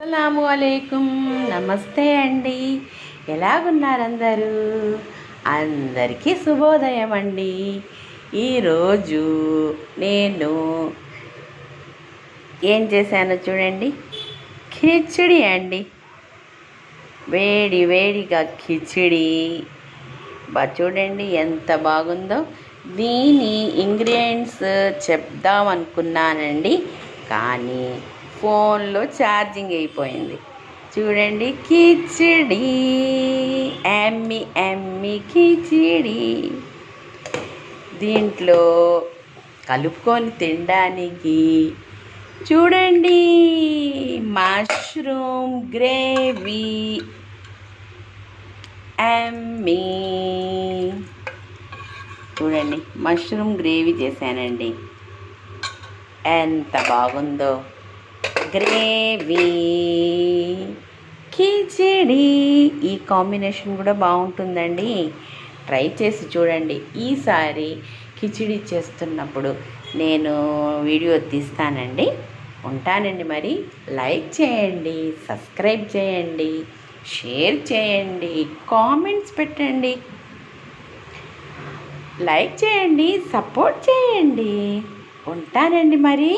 అస్సలాము అలైకుం. నమస్తే అండి. ఎలాగున్నారు అందరూ? అందరికీ శుభోదయం అండి. ఈరోజు నేను ఏం చేశానో చూడండి. కిచిడి అండి. వేడి వేడిగా కిచిడి చూడండి ఎంత బాగుందో. దీని ఇంగ్రీడియంట్స్ చెప్దాం అనుకున్నానండి, కానీ ఫోన్లో ఛార్జింగ్ అయిపోయింది. చూడండి, కిచిడి, ఎమ్మి ఎమ్మి కిచిడి. దీంట్లో కలుపుకొని తినడానికి చూడండి, మష్రూమ్ గ్రేవీ ఎమ్మి. చూడండి, మష్రూమ్ గ్రేవీ చేశానండి. ఎంత బాగుందో. గ్రేవీ, కిచిడి, ఈ కాంబినేషన్ కూడా బాగుంటుందండి. ట్రై చేసి చూడండి. ఈసారి కిచిడి చేస్తున్నప్పుడు నేను వీడియో తీస్తానండి. ఉంటానండి. మరి లైక్ చేయండి, సబ్స్క్రైబ్ చేయండి, షేర్ చేయండి, కామెంట్స్ పెట్టండి. లైక్ చేయండి, సపోర్ట్ చేయండి. ఉంటానండి మరి.